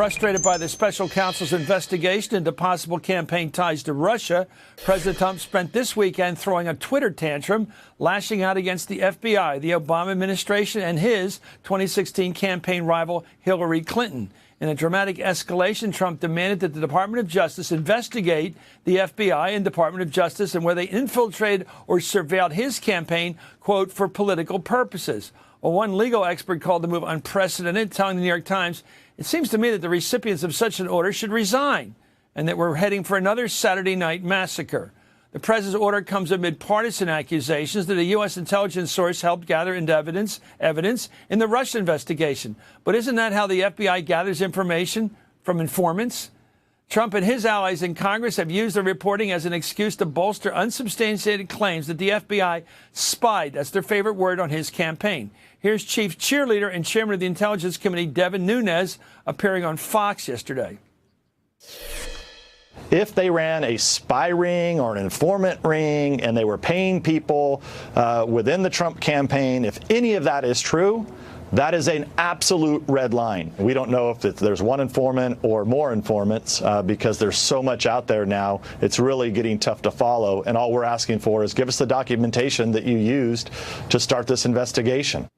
Frustrated by the special counsel's investigation into possible campaign ties to Russia, President Trump spent this weekend throwing a Twitter tantrum, lashing out against the FBI, the Obama administration, and his 2016 campaign rival Hillary Clinton. In a dramatic escalation, Trump demanded that the Department of Justice investigate the FBI and Department of Justice and whether they infiltrated or surveilled his campaign, quote, for political purposes. Well, one legal expert called the move unprecedented, telling the New York Times, "It seems to me that the recipients of such an order should resign and that we're heading for another Saturday night massacre." The president's order comes amid partisan accusations that a U.S. intelligence source helped gather evidence in the Russia investigation. But isn't that how the FBI gathers information from informants? Trump and his allies in Congress have used the reporting as an excuse to bolster unsubstantiated claims that the FBI spied, that's their favorite word, on his campaign. Here's chief cheerleader and chairman of the Intelligence Committee, Devin Nunes, appearing on Fox yesterday. If they ran a spy ring or an informant ring and they were paying people within the Trump campaign, if any of that is true, that is an absolute red line. We don't know if there's one informant or more informants because there's so much out there now. It's really getting tough to follow. And all we're asking for is give us the documentation that you used to start this investigation.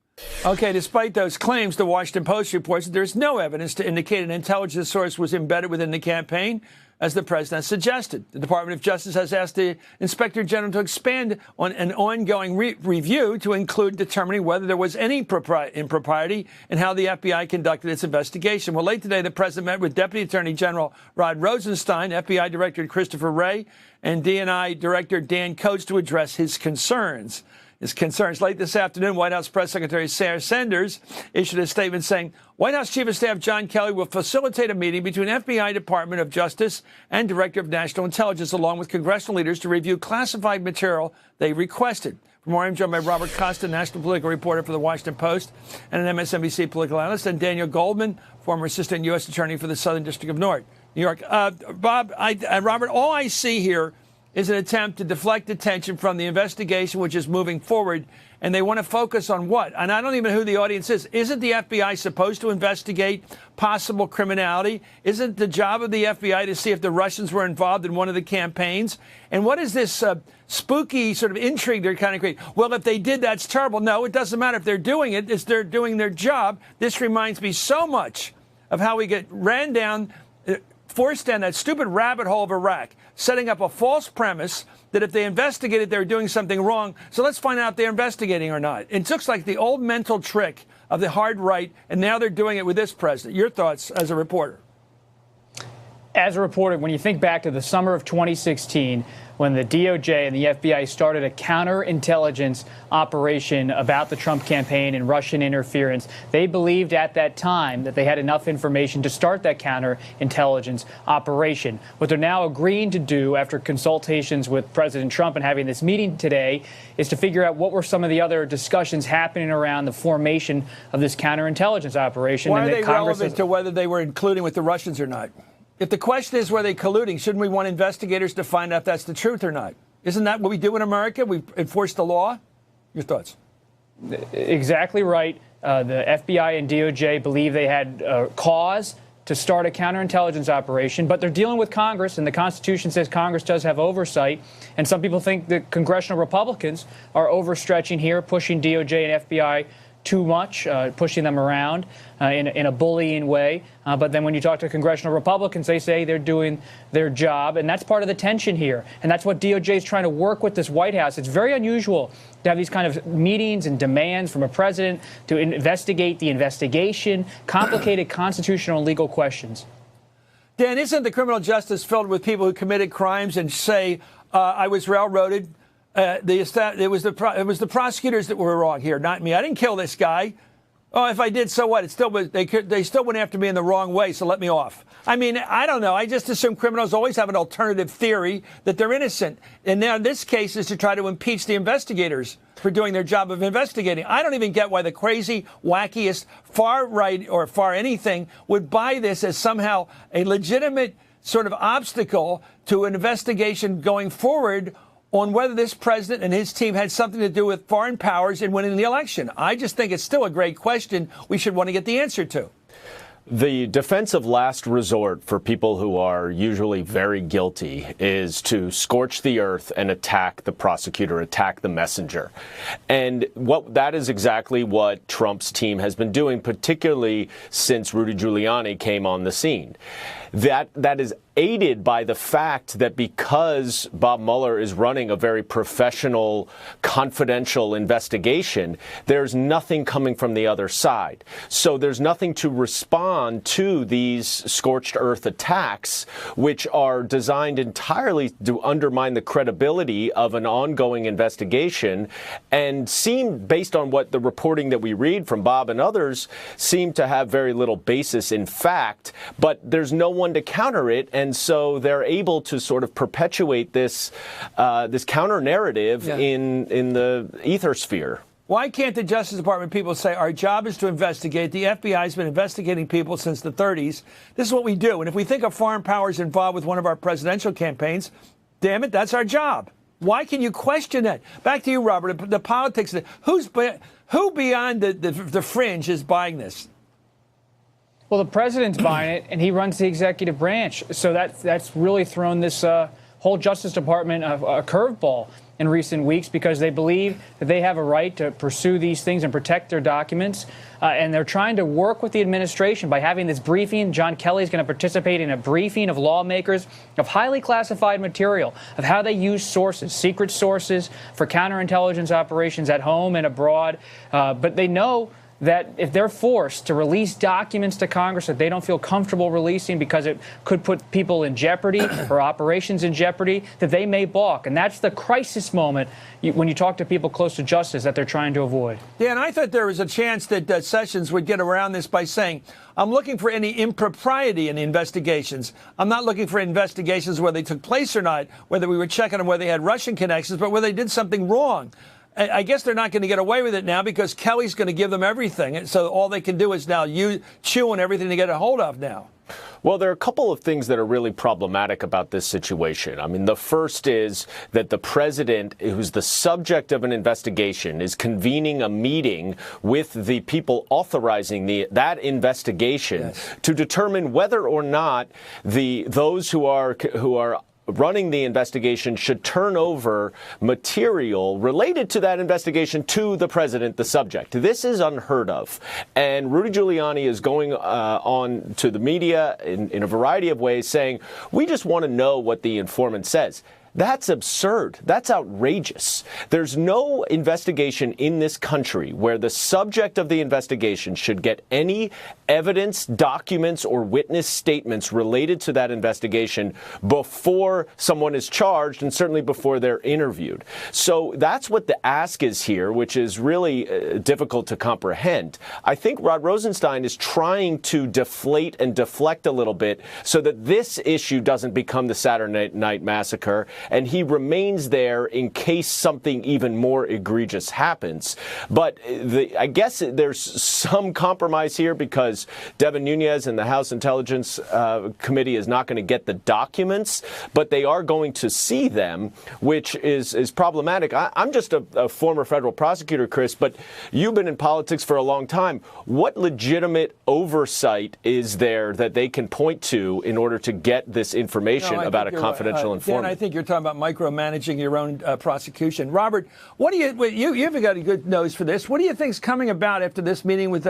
Okay, despite those claims, the Washington Post reports that there's no evidence to indicate an intelligence source was embedded within the campaign, as the president suggested. The Department of Justice has asked the Inspector General to expand on an ongoing review to include determining whether there was any impropriety in how the FBI conducted its investigation. Well, late today, the president met with Deputy Attorney General Rod Rosenstein, FBI Director Christopher Wray, and DNI Director Dan Coats to address his concerns. Late this afternoon, White House Press Secretary Sarah Sanders issued a statement saying White House Chief of Staff John Kelly will facilitate a meeting between FBI Department of Justice and Director of National Intelligence, along with congressional leaders, to review classified material they requested. For more, I'm joined by Robert Costa, national political reporter for the Washington Post and an MSNBC political analyst, and Daniel Goldman, former assistant U.S. attorney for the Southern District of New York. Robert, all I see here is an attempt to deflect attention from the investigation, which is moving forward, and they want to focus on what? And I don't even know who the audience is. Isn't the FBI supposed to investigate possible criminality? Isn't the job of the FBI to see if the Russians were involved in one of the campaigns? And what is this spooky sort of intrigue they're kind of creating? Well, if they did, that's terrible. No, it doesn't matter if they're doing it. It's they're doing their job. This reminds me so much of how we get ran down, forced down that stupid rabbit hole of Iraq, setting up a false premise that if they investigated, they were doing something wrong. So let's find out if they're investigating or not. It looks like the old mental trick of the hard right, and now they're doing it with this president. Your thoughts as a reporter? As a reporter, when you think back to the summer of 2016, when the DOJ and the FBI started a counterintelligence operation about the Trump campaign and Russian interference, they believed at that time that they had enough information to start that counterintelligence operation. What they're now agreeing to do after consultations with President Trump and having this meeting today is to figure out what were some of the other discussions happening around the formation of this counterintelligence operation. Why are they relevant to whether they were including with the Russians or not? If the question is, were they colluding, shouldn't we want investigators to find out if that's the truth or not? Isn't that what we do in America? We enforce the law? Your thoughts? Exactly right. The FBI and DOJ believe they had cause to start a counterintelligence operation, but they're dealing with Congress, and the Constitution says Congress does have oversight. And some people think that congressional Republicans are overstretching here, pushing DOJ and FBI too much, pushing them around in a bullying way. But then when you talk to congressional Republicans, they say they're doing their job. And that's part of the tension here. And that's what DOJ is trying to work with this White House. It's very unusual to have these kind of meetings and demands from a president to investigate the investigation, complicated constitutional and legal questions. Dan, isn't the criminal justice filled with people who committed crimes and say, I was railroaded? It was the prosecutors that were wrong here, not me. I didn't kill this guy. Oh, if I did, so what? They still went after me in the wrong way, so let me off. I mean, I don't know. I just assume criminals always have an alternative theory that they're innocent. And now this case is to try to impeach the investigators for doing their job of investigating. I don't even get why the crazy, wackiest, far right or far anything would buy this as somehow a legitimate sort of obstacle to an investigation going forward on whether this president and his team had something to do with foreign powers in winning the election. I just think it's still a great question we should want to get the answer to. The defense of last resort for people who are usually very guilty is to scorch the earth and attack the prosecutor, attack the messenger. And that is exactly what Trump's team has been doing, particularly since Rudy Giuliani came on the scene. That is aided by the fact that because Bob Mueller is running a very professional, confidential investigation, there's nothing coming from the other side. So there's nothing to respond to these scorched earth attacks, which are designed entirely to undermine the credibility of an ongoing investigation and seem, based on what the reporting that we read from Bob and others, seem to have very little basis in fact, but there's no one to counter it. And so they're able to sort of perpetuate this counter narrative in the ether sphere. Why can't the Justice Department people say our job is to investigate? The FBI has been investigating people since the 30s. This is what we do. And if we think a foreign power is involved with one of our presidential campaigns, damn it, that's our job. Why can you question that? Back to you, Robert. The politics. Who beyond the fringe is buying this? Well, the president's buying it, and he runs the executive branch. So that's really thrown this whole Justice Department a curveball in recent weeks, because they believe that they have a right to pursue these things and protect their documents. And they're trying to work with the administration by having this briefing. John Kelly is going to participate in a briefing of lawmakers of highly classified material, of how they use sources, secret sources, for counterintelligence operations at home and abroad. But they know that if they're forced to release documents to Congress that they don't feel comfortable releasing because it could put people in jeopardy or operations in jeopardy, that they may balk. And that's the crisis moment when you talk to people close to justice that they're trying to avoid. Dan, I thought there was a chance that Sessions would get around this by saying, I'm looking for any impropriety in the investigations. I'm not looking for investigations whether they took place or not, whether we were checking on whether they had Russian connections, but whether they did something wrong. I guess they're not going to get away with it now because Kelly's going to give them everything. And so all they can do is now chew on everything to get a hold of now. Well, there are a couple of things that are really problematic about this situation. I mean, the first is that the president, who's the subject of an investigation, is convening a meeting with the people authorizing that investigation to determine whether or not those who are running the investigation should turn over material related to that investigation to the president, the subject. This is unheard of. And Rudy Giuliani is going on to the media in a variety of ways saying, we just want to know what the informant says. That's absurd. That's outrageous. There's no investigation in this country where the subject of the investigation should get any evidence, documents, or witness statements related to that investigation before someone is charged, and certainly before they're interviewed. So that's what the ask is here, which is really difficult to comprehend. I think Rod Rosenstein is trying to deflate and deflect a little bit so that this issue doesn't become the Saturday Night Massacre, and he remains there in case something even more egregious happens. But I guess there's some compromise here because Devin Nunes and the House Intelligence Committee is not going to get the documents, but they are going to see them, which is problematic. I'm just a former federal prosecutor, Chris, but you've been in politics for a long time. What legitimate oversight is there that they can point to in order to get this information about a confidential informant? Dan, I think you're talking about micromanaging your own prosecution. Robert, you haven't got a good nose for this. What do you think is coming about after this meeting with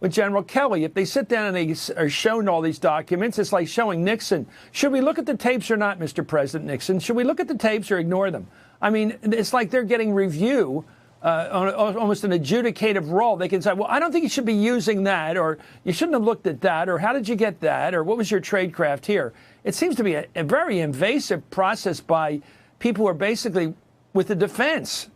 General Kelly? If they sit down and they are shown all these documents, it's like showing Nixon. Should we look at the tapes or not, Mr. President Nixon? Should we look at the tapes or ignore them? I mean, it's like they're getting review on almost an adjudicative role. They can say, well, I don't think you should be using that, or you shouldn't have looked at that, or how did you get that, or what was your tradecraft here? It seems to be a very invasive process by people who are basically with the defense.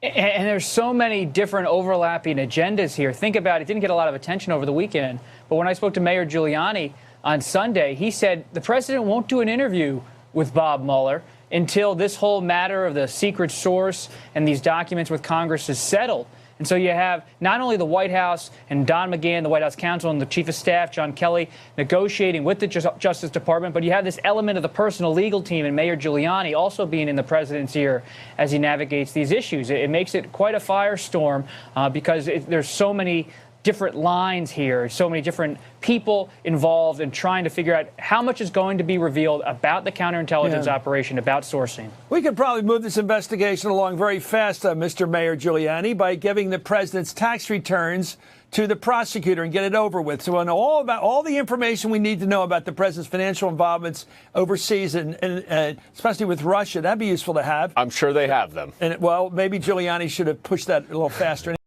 And there's so many different overlapping agendas here. Think about it. It didn't get a lot of attention over the weekend, but when I spoke to Mayor Giuliani on Sunday, he said the president won't do an interview with Bob Mueller until this whole matter of the secret source and these documents with Congress is settled. And so you have not only the White House and Don McGahn, the White House counsel, and the chief of staff, John Kelly, negotiating with the Justice Department, but you have this element of the personal legal team and Mayor Giuliani also being in the president's ear as he navigates these issues. It makes it quite a firestorm because there's so many different lines here, so many different people involved in trying to figure out how much is going to be revealed about the counterintelligence operation, about sourcing. We could probably move this investigation along very fast, Mr. Mayor Giuliani, by giving the president's tax returns to the prosecutor and get it over with. So we'll know all about all the information we need to know about the president's financial involvements overseas, and especially with Russia. That'd be useful to have. I'm sure they have them. And well, maybe Giuliani should have pushed that a little faster.